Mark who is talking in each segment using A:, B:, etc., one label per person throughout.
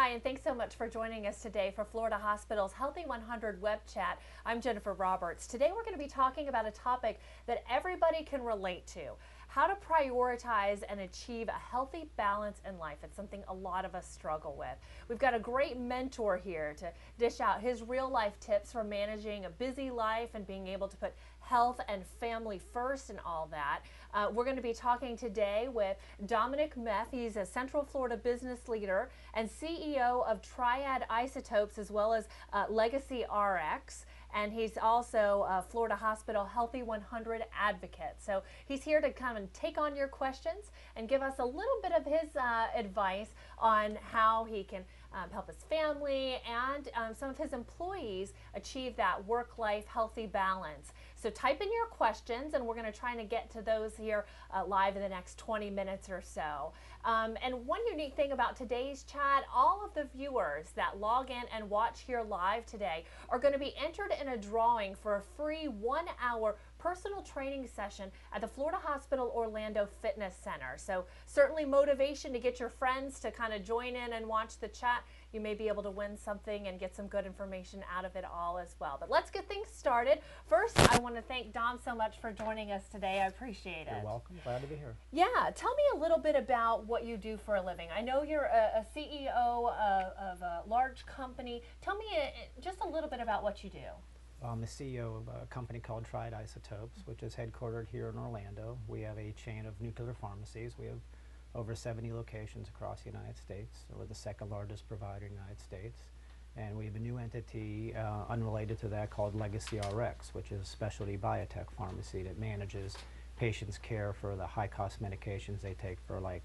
A: Hi, and thanks so much for joining us today for Florida Hospital's Healthy 100 web chat. I'm Jennifer Roberts. Today we're going to be talking about a topic that everybody can relate to: how to prioritize and achieve a healthy balance in life. It's something a lot of us struggle with. We've got a great mentor here to dish out his real life tips for managing a busy life and being able to put health and family first and all that. We're going to be talking today with Meffe. He's a Central Florida business leader and CEO of Triad Isotopes, as well as Legacy RX. And he's also a Florida Hospital Healthy 100 advocate. So he's here to come and take on your questions and give us a little bit of his advice on how he can help his family and some of his employees achieve that work-life healthy balance. So type in your questions, and we're going to try to get to those here live in the next 20 minutes or so. And one unique thing about today's chat, all of the viewers that log in and watch here live today are going to be entered in a drawing for a free 1-hour personal training session at the Florida Hospital Orlando Fitness Center. So certainly motivation to get your friends to kind of join in and watch the chat. You may be able to win something and get some good information out of it all as well. But let's get things started. First, I want to thank Dom so much for joining us today. I appreciate it.
B: You're welcome. Glad to be here.
A: Yeah, tell me a little bit about what you do for a living. I know you're a CEO of a large company. Tell me just a little bit about what you do.
B: I'm the CEO of a company called Triad Isotopes, which is headquartered here in Orlando. We have a chain of nuclear pharmacies. We have over 70 locations across the United States. We're the second largest provider in the United States. And we have a new entity unrelated to that called Legacy RX, which is a specialty biotech pharmacy that manages patients' care for the high-cost medications they take for, like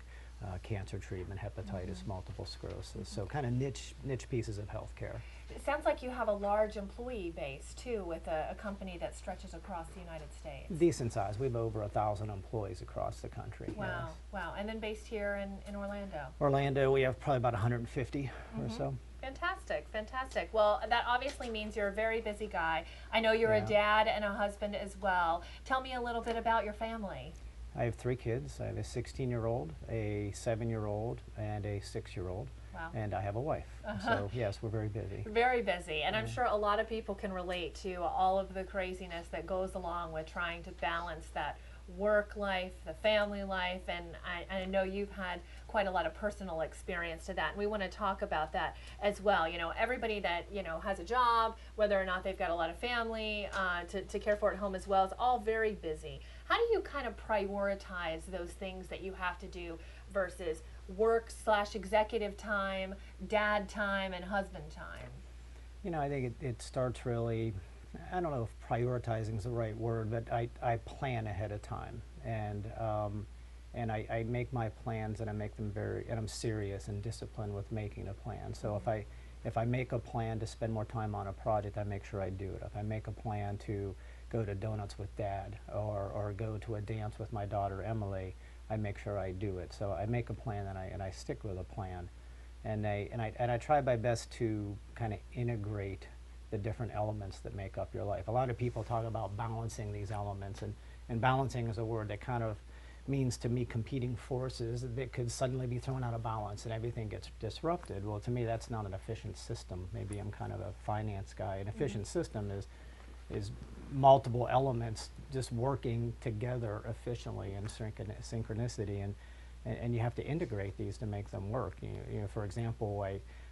B: cancer treatment, hepatitis, multiple sclerosis. So kind of niche pieces of healthcare.
A: It sounds like you have a large employee base too, with a company that stretches across the United States.
B: Decent size. We have over 1,000 employees across the country.
A: Wow,
B: yes.
A: wow. And then based here in Orlando?
B: Orlando, we have probably about 150 or so.
A: Fantastic, fantastic. Well, that obviously means you're a very busy guy. I know you're a dad and a husband as well. Tell me a little bit about your family.
B: I have 3 kids. I have a 16-year-old, a 7-year-old, and a 6-year-old. Wow. And I have a wife. So yes, we're very busy.
A: Very busy. And I'm sure a lot of people can relate to all of the craziness that goes along with trying to balance that work life, the family life, and I know you've had quite a lot of personal experience to that, and we want to talk about that as well. You know, everybody that, you know, has a job, whether or not they've got a lot of family to care for at home as well, is all very busy. How do you kind of prioritize those things that you have to do versus work/executive time, dad time, and husband time?
B: You know, I think it starts really, I don't know if prioritizing is the right word, but I plan ahead of time, and I make my plans, and I make them and I'm serious and disciplined with making a plan. So if I make a plan to spend more time on a project, I make sure I do it. If I make a plan to go to donuts with dad or go to a dance with my daughter Emily, I make sure I do it. So I make a plan, and I stick with a plan, and I try my best to kind of integrate the different elements that make up your life. A lot of people talk about balancing these elements, and balancing is a word that kind of means to me competing forces that could suddenly be thrown out of balance and everything gets disrupted. Well, to me, that's not an efficient system. Maybe I'm kind of a finance guy. An efficient system is multiple elements just working together efficiently in synchronicity, and you have to integrate these to make them work. You know, for example,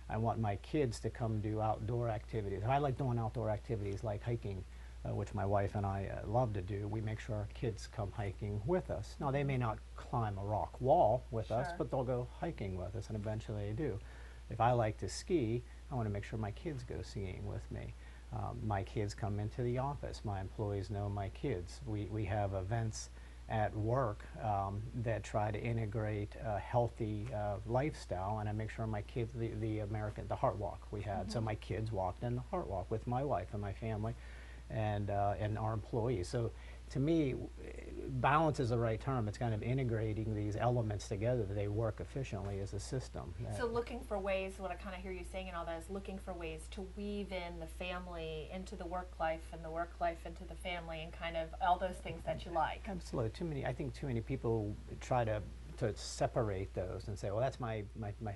B: I want my kids to come do outdoor activities. I like doing outdoor activities like hiking, which my wife and I love to do. We make sure our kids come hiking with us. Now, they may not climb a rock wall with us, but they'll go hiking with us, and eventually they do. If I like to ski, I want to make sure my kids go skiing with me. My kids come into the office. My employees know my kids. We have events at work that try to integrate a healthy lifestyle, and I make sure my kids, the heart walk we had, so my kids walked in the heart walk with my wife and my family and our employees. So to me, balance is the right term. It's kind of integrating these elements together that they work efficiently as a system.
A: So looking for ways, what I kind of hear you saying in all that is looking for ways to weave in the family into the work life and the work life into the family, and kind of all those things that you like.
B: Absolutely. I think too many people try to separate those and say, well, that's my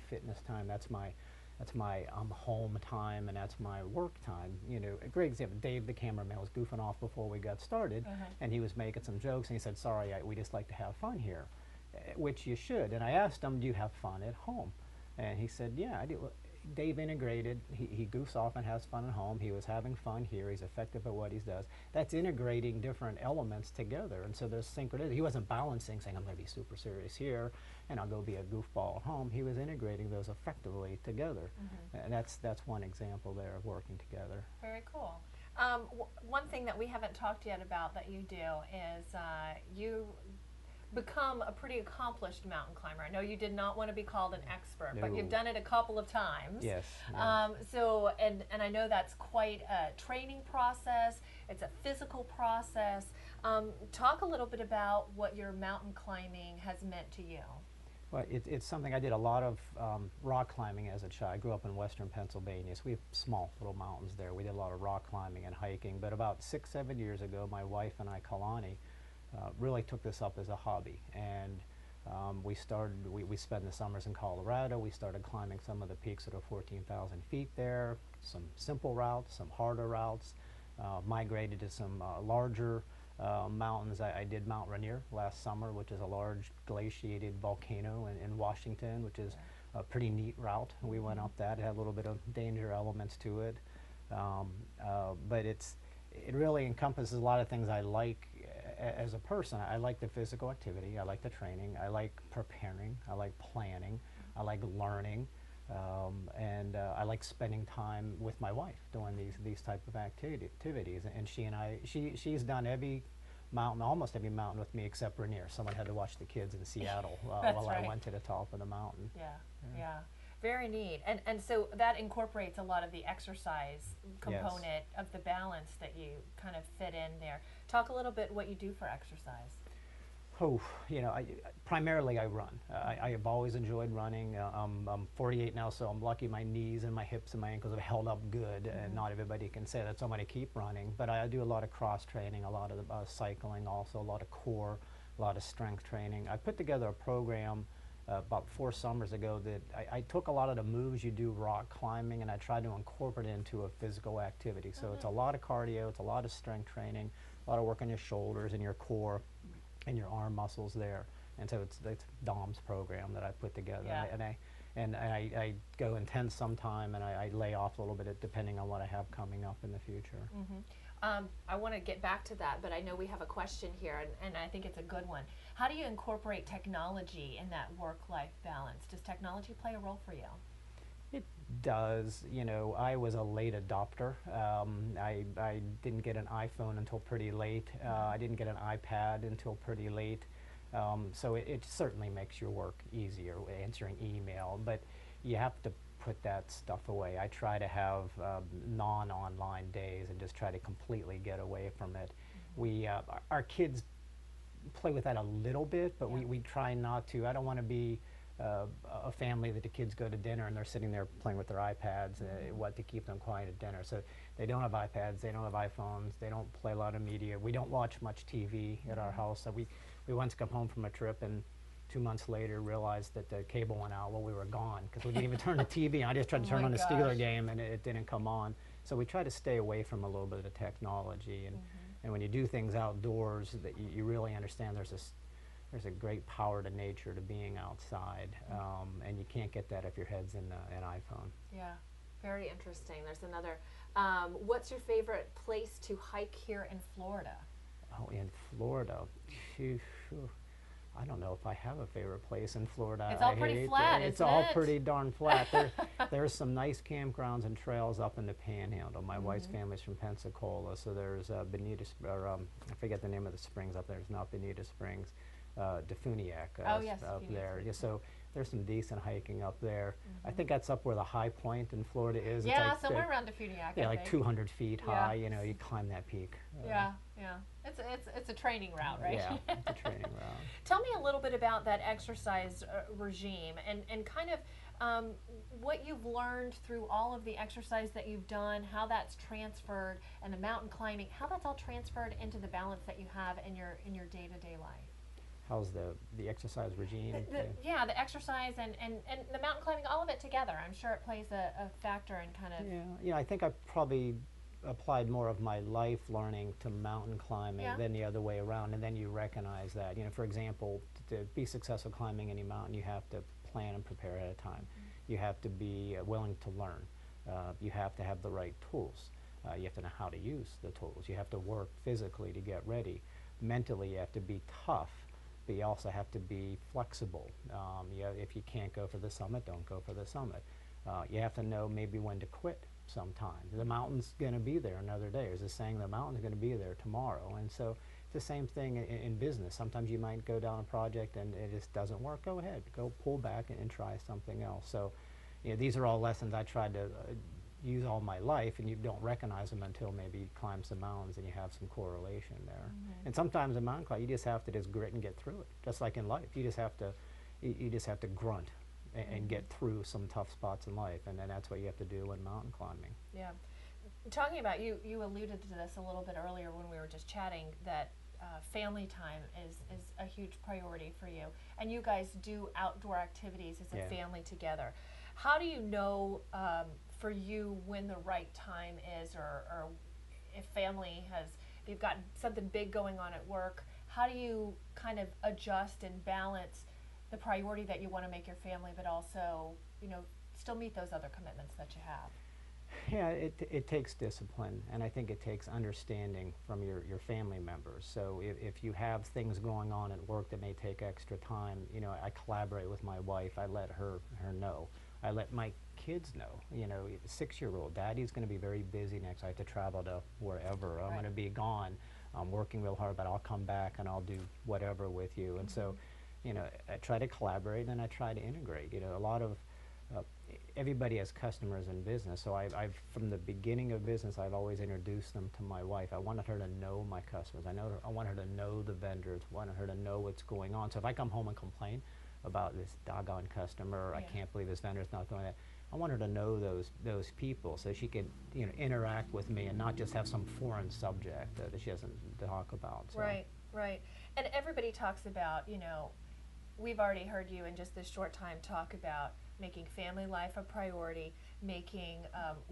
B: fitness time, that's my that's my home time, and that's my work time. You know, a great example. Dave, the cameraman, was goofing off before we got started, and he was making some jokes, and he said, "Sorry, we just like to have fun here," which you should. And I asked him, "Do you have fun at home?" And he said, "Yeah, I do." Dave integrated. He goofs off and has fun at home. He was having fun here. He's effective at what he does. That's integrating different elements together. And so there's synchronicity. He wasn't balancing, saying, "I'm going to be super serious here, and I'll go be a goofball at home." He was integrating those effectively together. And that's one example there of working together.
A: Very cool. One thing that we haven't talked yet about that you do is you become a pretty accomplished mountain climber. I know you did not want to be called an expert, but you've done it a couple of times.
B: Yes.
A: So, and I know that's quite a training process. It's a physical process. Talk a little bit about what your mountain climbing has meant to you.
B: Well, it's something I did a lot of rock climbing as a child. I grew up in western Pennsylvania, so we have small little mountains there. We did a lot of rock climbing and hiking, but about 6-7 years ago, my wife and I, Kalani, really took this up as a hobby, and we spent the summers in Colorado. We started climbing some of the peaks that are 14,000 feet there, some simple routes, some harder routes, migrated to some larger mountains. I did Mount Rainier last summer, which is a large glaciated volcano in Washington, which is a pretty neat route. We went up that. It had a little bit of danger elements to it, but it really encompasses a lot of things I like as a person. I like the physical activity, I like the training, I like preparing, I like planning, I like learning, and I like spending time with my wife doing these type of activities. And she's done every mountain, almost every mountain with me except Rainier. Someone had to watch the kids in Seattle while
A: right.
B: I went to the top of the mountain.
A: Yeah. Very neat. And so that incorporates a lot of the exercise component of the balance that you kind of fit in there. Talk a little bit what you do for exercise.
B: Oh, you know, primarily I run. I have always enjoyed running. I'm 48 now, so I'm lucky my knees and my hips and my ankles have held up good, and not everybody can say that, so I'm going to keep running. But I do a lot of cross training, a lot of cycling, also a lot of core, a lot of strength training. I put together a program about 4 summers ago that I took a lot of the moves you do rock climbing, and I tried to incorporate it into a physical activity. So it's a lot of cardio, it's a lot of strength training, a lot of work on your shoulders and your core and your arm muscles there. And so it's Dom's program that I put together. And I go intense sometime, and I lay off a little bit depending on what I have coming up in the future.
A: I want to get back to that, but I know we have a question here, and I think it's a good one. How do you incorporate technology in that work-life balance? Does technology play a role for you?
B: It does. You know, I was a late adopter. I didn't get an iPhone until pretty late. I didn't get an iPad until pretty late. So it certainly makes your work easier, answering email, but you have to put that stuff away. I try to have non-online days and just try to completely get away from it. Our kids play with that a little bit, but we try not to. I don't want to be a family that the kids go to dinner and they're sitting there playing with their iPads, what to keep them quiet at dinner. So they don't have iPads, they don't have iPhones, they don't play a lot of media. We don't watch much TV at our house. So we once come home from a trip and 2 months later realized that the cable went out while we were gone, because we didn't even turn the TV on. I just tried to turn on the Steeler game and it didn't come on. So we try to stay away from a little bit of the technology, and when you do things outdoors, that you really understand there's a great power to nature, to being outside, and you can't get that if your head's in an iPhone.
A: Yeah, very interesting. There's another. What's your favorite place to hike here in Florida?
B: Oh, in Florida, phew. I don't know if I have a favorite place in Florida.
A: It's all pretty flat, isn't it?
B: It's all pretty darn flat. There's some nice campgrounds and trails up in the Panhandle. My wife's family's from Pensacola, so there's Bonita, I forget the name of the springs up there. It's not Bonita Springs, Defuniak up there. Yeah, so there's some decent hiking up there. I think that's up where the high point in Florida is.
A: Yeah, it's like somewhere around Defuniak.
B: Yeah, like 200 feet high. You know, you climb that peak.
A: Yeah. It's a training route, right?
B: Yeah, it's a training route.
A: Tell me a little bit about that exercise regime and kind of what you've learned through all of the exercise that you've done, how that's transferred, and the mountain climbing, how that's all transferred into the balance that you have in your day-to-day life.
B: how's the exercise regime?
A: Yeah, the exercise and the mountain climbing, all of it together. I'm sure it plays a factor in kind of.
B: Yeah, I think I probably applied more of my life learning to mountain climbing
A: Yeah.
B: than the other way around, and then you recognize that. For example, to be successful climbing any mountain, you have to plan and prepare ahead of time. You have to be willing to learn. You have to have the right tools. You have to know how to use the tools. You have to work physically to get ready. Mentally, you have to be tough, but you also have to be flexible. If you can't go for the summit, don't go for the summit. You have to know maybe when to quit sometimes. The mountain's going to be there another day. There's a saying, the mountain's going to be there tomorrow. And so it's the same thing in business. Sometimes you might go down a project and it just doesn't work. Go ahead. Go pull back and try something else. So these are all lessons I tried to use all my life, and you don't recognize them until maybe you climb some mountains and you have some correlation there. And sometimes in mountain climbing, you just have to just grit and get through it, just like in life. You just have to grunt and get through some tough spots in life, and then that's what you have to do in mountain climbing.
A: Yeah. Talking about, you alluded to this a little bit earlier when we were just chatting, that family time is a huge priority for you, and you guys do outdoor activities as a family together. How do you know for you when the right time is, or if family has, if you've got something big going on at work, how do you kind of adjust and balance the priority that you want to make your family, but also, still meet those other commitments that you have?
B: Yeah, it takes discipline, and I think it takes understanding from your family members. So if you have things going on at work that may take extra time, I collaborate with my wife. I let her know. I let my kids know. The 6-year-old, Daddy's going to be very busy next. I have to travel to wherever. I'm going to be gone. I'm working real hard, but I'll come back and I'll do whatever with you. And so, I try to collaborate and I try to integrate. A lot of everybody has customers in business, so I've from the beginning of business, I've always introduced them to my wife. I wanted her to know my customers. I want her to know the vendors. I wanted her to know what's going on. So if I come home and complain about this doggone customer, or I can't believe this vendor's not doing that, I want her to know those people so she can interact with me and not just have some foreign subject that she doesn't talk about. So.
A: Right. And everybody talks about, we've already heard you in just this short time talk about making family life a priority, making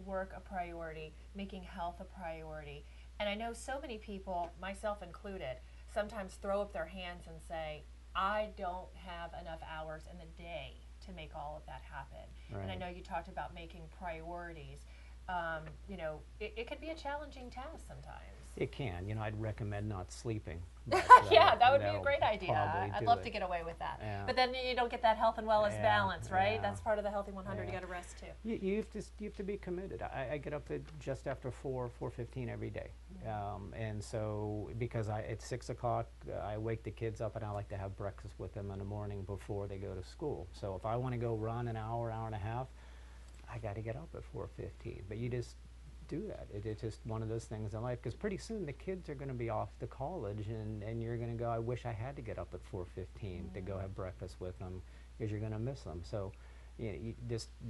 A: work a priority, making health a priority. And I know so many people, myself included, sometimes throw up their hands and say, I don't have enough hours in the day to make all of that happen.
B: Right.
A: And I know you talked about making priorities. It could be a challenging task sometimes.
B: It can. I'd recommend not sleeping. But,
A: yeah, that would be a great idea. I'd love to get away with that.
B: Yeah.
A: But then you don't get that health and wellness balance, right? That's part of the Healthy 100. You got to rest too.
B: You have to be committed. I get up at just after 4:15 every day, and so because at 6 o'clock I wake the kids up and I like to have breakfast with them in the morning before they go to school. So if I want to go run an hour and a half, I got to get up at 4:15. But you just do that. It's just one of those things in life, because pretty soon the kids are going to be off to college, and you're going to go, I wish I had to get up at 4:15 to go have breakfast with them, because you're going to miss them. So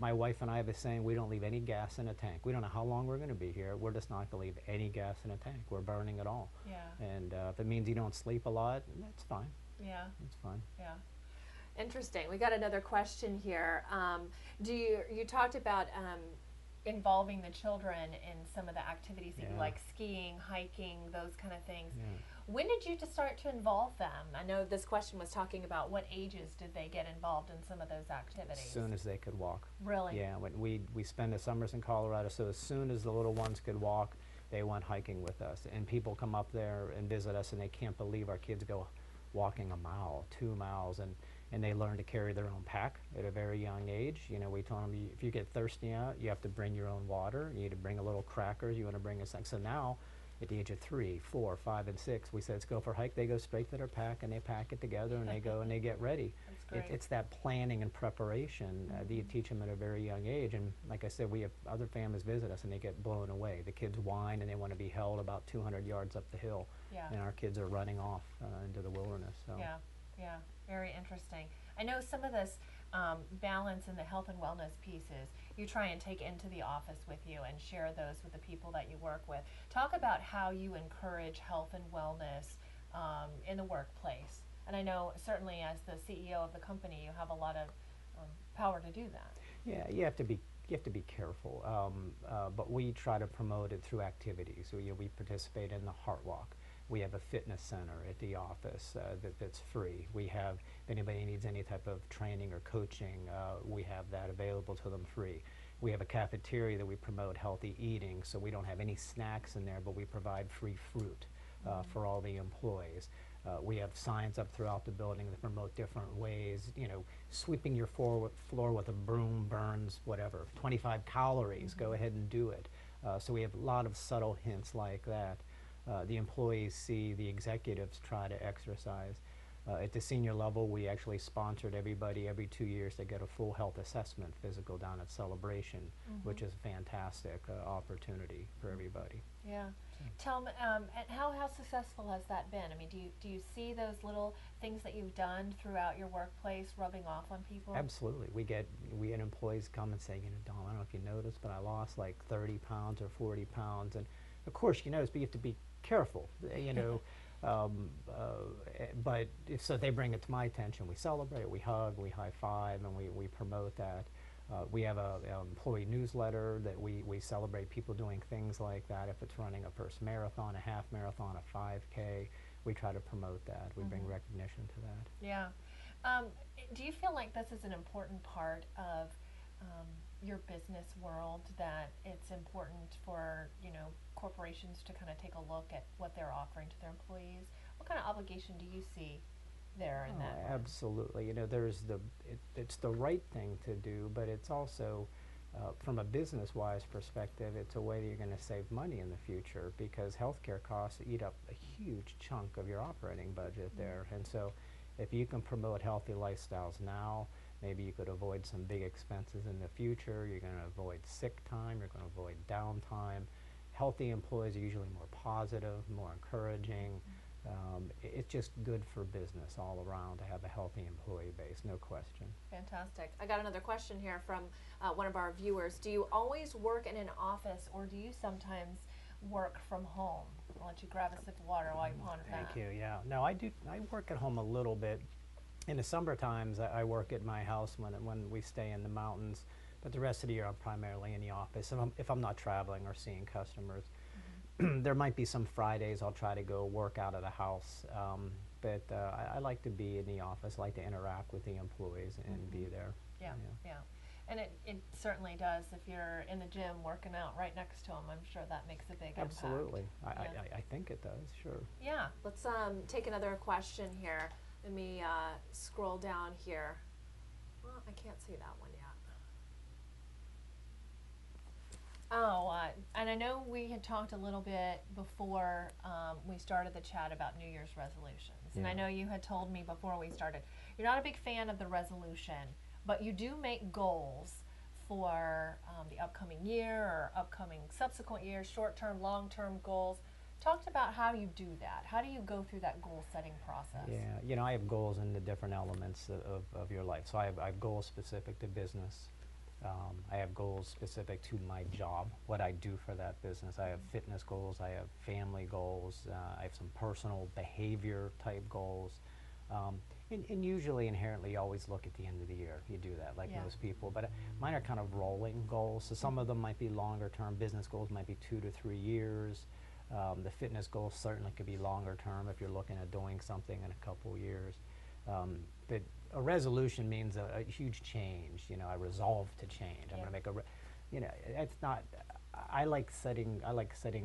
B: my wife and I have a saying, we don't leave any gas in a tank. We don't know how long we're going to be here. We're just not going to leave any gas in a tank. We're burning it all.
A: Yeah.
B: And if it means you don't sleep a lot, that's fine.
A: Yeah.
B: It's fine.
A: Yeah. Interesting. We got another question here. You talked about involving the children in some of the activities that you like, skiing, hiking, those kind of things.
B: Yeah.
A: When did you just start to involve them? I know this question was talking about what ages did they get involved in some of those activities?
B: As soon as they could walk.
A: Really?
B: Yeah, when we spend the summers in Colorado, so as soon as the little ones could walk, they went hiking with us. And people come up there and visit us, and they can't believe our kids go walking a mile, 2 miles, and they learn to carry their own pack at a very young age. We told them, if you get thirsty out, you have to bring your own water. You need to bring a little crackers. You want to bring a snack. So now, at the age of 3, 4, 5, and 6, we said, let's go for a hike. They go straight to their pack, and they pack it together, and they go and they get ready.
A: That's great.
B: It's that planning and preparation that you teach them at a very young age. And like I said, we have other families visit us, and they get blown away. The kids whine, and they want to be held about 200 yards up the hill.
A: Yeah.
B: And our kids are running off into the wilderness. So.
A: Yeah, very interesting. I know some of this balance in the health and wellness pieces you try and take into the office with you and share those with the people that you work with. Talk about how you encourage health and wellness in the workplace. And I know certainly as the CEO of the company, you have a lot of power to do that.
B: Yeah, you have to be careful, but we try to promote it through activities. So, we participate in the Heart Walk. We have a fitness center at the office that's free. We have, if anybody needs any type of training or coaching, we have that available to them free. We have a cafeteria that we promote healthy eating, so we don't have any snacks in there, but we provide free fruit for all the employees. We have signs up throughout the building that promote different ways. Sweeping your floor with a broom burns whatever 25 calories. Go ahead and do it. So we have a lot of subtle hints like that. The employees see the executives try to exercise. At the senior level, we actually sponsored everybody every 2 years to get a full health assessment physical down at Celebration, which is a fantastic opportunity for everybody.
A: Yeah. Tell me, and how successful has that been? I mean, do you see those little things that you've done throughout your workplace rubbing off on people?
B: Absolutely. We had employees come and say, Dom, I don't know if you noticed, but I lost like 30 pounds or 40 pounds. And of course you notice, but you have to be careful, but so they bring it to my attention. We celebrate, we hug, we high five, and we promote that. We have a employee newsletter that we celebrate people doing things like that. If it's running a first marathon, a half marathon, a 5K, we try to promote that. We bring recognition to that.
A: Yeah. Do you feel like this is an important part of your business world, that it's important for corporations to kind of take a look at what they're offering to their employees? What kind of obligation do you see there in that?
B: Absolutely. It's the right thing to do, but it's also, from a business-wise perspective, it's a way that you're going to save money in the future, because healthcare costs eat up a huge chunk of your operating budget there. And so if you can promote healthy lifestyles now, maybe you could avoid some big expenses in the future. You're going to avoid sick time. You're going to avoid downtime. Healthy employees are usually more positive, more encouraging. It's just good for business all around to have a healthy employee base, no question.
A: Fantastic. I got another question here from one of our viewers. Do you always work in an office, or do you sometimes work from home? I'll let you grab a sip of water while you ponder that.
B: Thank you. Yeah. No, I work at home a little bit. In the summer times, I work at my house when we stay in the mountains, but the rest of the year I'm primarily in the office if I'm not traveling or seeing customers. There might be some Fridays I'll try to go work out of the house, but I like to be in the office. I like to interact with the employees and be there.
A: Yeah. And it certainly does. If you're in the gym working out right next to them, I'm sure that makes a big impact.
B: Absolutely. I think it does, sure.
A: Yeah. Let's take another question here. Let me scroll down here. Well, I can't see that one yet. Oh, and I know we had talked a little bit before we started the chat about New Year's resolutions. Yeah. And I know you had told me before we started, you're not a big fan of the resolution, but you do make goals for the upcoming year or upcoming subsequent years, short-term, long-term goals. Talk about how you do that. How do you go through that goal-setting process?
B: Yeah, I have goals in the different elements of your life. So I have goals specific to business. I have goals specific to my job, what I do for that business. I have fitness goals. I have family goals. I have some personal behavior type goals. And usually, inherently, you always look at the end of the year. You do that, like most people. But mine are kind of rolling goals. So some of them might be longer term. Business goals might be 2 to 3 years. The fitness goals certainly could be longer term if you're looking at doing something in a couple years. But a resolution means a huge change. I resolve to change. I'm going to make it's not. I like setting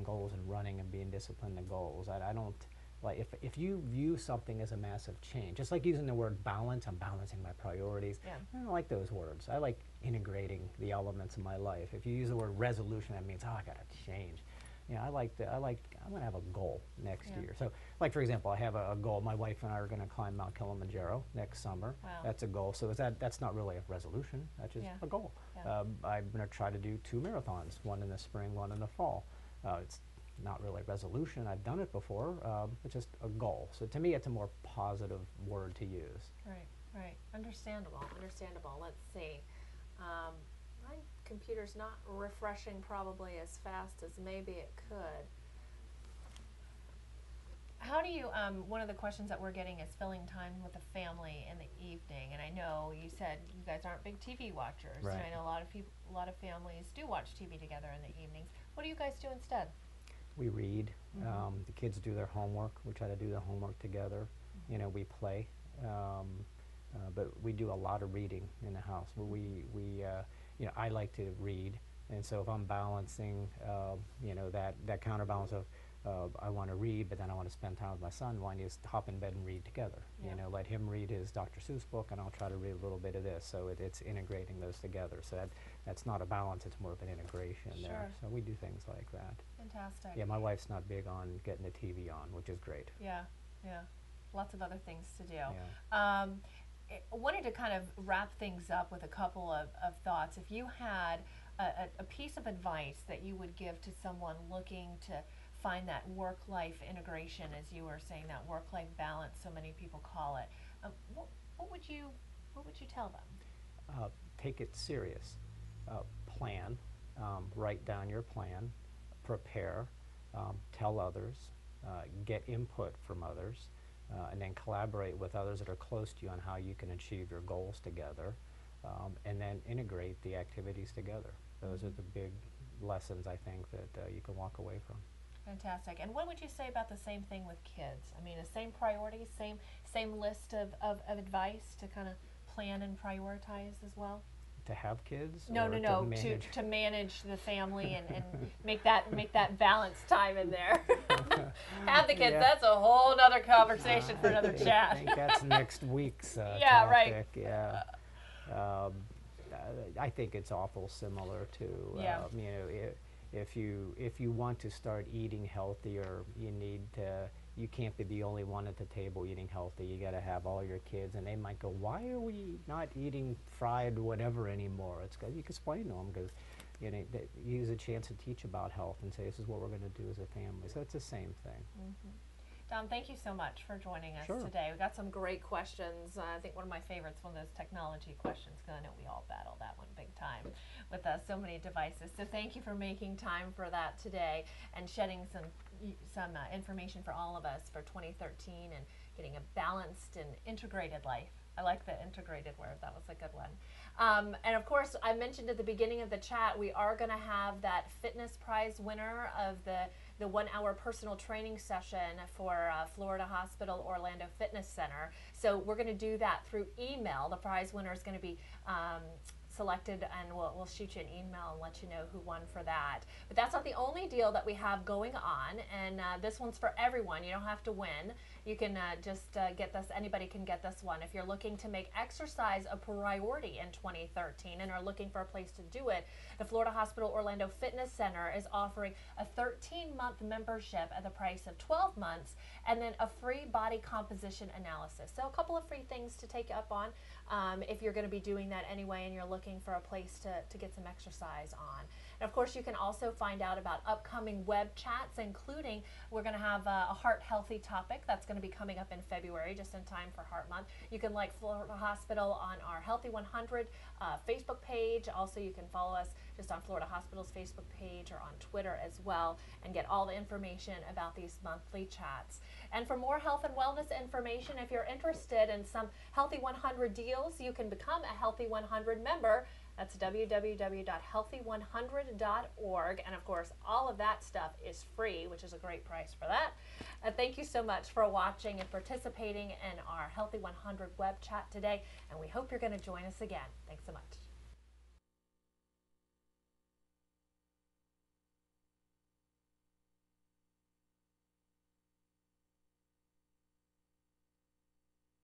B: goals and running and being disciplined to goals. I don't like if you view something as a massive change, just like using the word balance. I'm balancing my priorities. Yeah. I don't like those words. I like integrating the elements of my life. If you use the word resolution, that means I got to change. I'm going to have a goal next year. So, like, for example, I have a goal. My wife and I are going to climb Mount Kilimanjaro next summer. Wow. That's a goal. So that's not really a resolution. That's just a goal. Yeah. I'm going to try to do 2 marathons, one in the spring, one in the fall. It's not really a resolution. I've done it before. It's just a goal. So to me, it's a more positive word to use.
A: Right. Understandable. Let's see. My computer's not refreshing probably as fast as maybe it could. How do you, one of the questions that we're getting is filling time with the family in the evening, and I know you said you guys aren't big TV watchers.
B: Right.
A: And I know a lot of families do watch TV together in the evenings. What do you guys do instead?
B: We read.
A: Mhm.
B: The kids do their homework. We try to do the homework together. You know, we play. But we do a lot of reading in the house. You know, I like to read, and so if I'm balancing, you know, that counterbalance of I want to read, but then I want to spend time with my son, why don't you just hop in bed and read together?
A: Yeah.
B: You know, let him read his Dr. Seuss book, and I'll try to read a little bit of this. So it's integrating those together. So that's not a balance; it's more of an integration there.
A: Sure.
B: So we do things like that.
A: Fantastic.
B: Yeah, my wife's not big on getting the TV on, which is great.
A: Yeah, yeah. Lots of other things to do.
B: Yeah.
A: I wanted to kind of wrap things up with a couple of thoughts. If you had a piece of advice that you would give to someone looking to find that work-life integration, as you were saying, that work-life balance, so many people call it, what would you tell them?
B: Take it serious. Plan. Write down your plan. Prepare. Tell others. Get input from others. And then collaborate with others that are close to you on how you can achieve your goals together, and then integrate the activities together. Those are the big lessons, I think, that you can walk away from.
A: Fantastic. And what would you say about the same thing with kids? I mean, the same priorities, same list of advice to kind of plan and prioritize as well?
B: To have kids?
A: No,
B: or
A: no, no.
B: To manage?
A: To manage the family and make that balanced time in there. Have the kids.
B: Yeah.
A: That's a whole nother conversation for another chat.
B: I think that's next week's
A: Yeah,
B: topic.
A: right.
B: Yeah. I think it's awful similar to
A: Yeah.
B: you know, if you want to start eating healthier, you can't be the only one at the table eating healthy. You got to have all your kids, and they might go, "Why are we not eating fried whatever anymore?" It's because you can explain to them, because you know, use a chance to teach about health and say, "This is what we're going to do as a family." So it's the same thing.
A: Mm-hmm. Dom, thank you so much for joining us
B: Sure.
A: today. We got some great questions. I think one of my favorites, one of those technology questions, because I know we all battle that one big time with so many devices. So thank you for making time for that today and shedding some information for all of us for 2013 and getting a balanced and integrated life. I like the integrated word. That was a good one. And of course, I mentioned at the beginning of the chat, we are going to have that fitness prize winner of the 1 hour personal training session for Florida Hospital Orlando Fitness Center. So we're going to do that through email. The prize winner is going to be selected, and we'll shoot you an email and let you know who won for that. But that's not the only deal that we have going on, and this one's for everyone. You don't have to win. You can just get this. Anybody can get this one. If you're looking to make exercise a priority in 2013 and are looking for a place to do it, the Florida Hospital Orlando Fitness Center is offering a 13-month membership at the price of 12 months, and then a free body composition analysis. So a couple of free things to take up on if you're going to be doing that anyway and you're looking for a place to get some exercise on. And of course, you can also find out about upcoming web chats, including we're going to have a heart healthy topic that's going to be coming up in February, just in time for Heart Month. You can like Florida Hospital on our Healthy 100 Facebook page. Also, you can follow us just on Florida Hospital's Facebook page or on Twitter as well, and get all the information about these monthly chats. And for more health and wellness information, if you're interested in some Healthy 100 deals, you can become a Healthy 100 member. That's www.healthy100.org. And of course, all of that stuff is free, which is a great price for that. Thank you so much for watching and participating in our Healthy 100 web chat today. And we hope you're going to join us again. Thanks so much.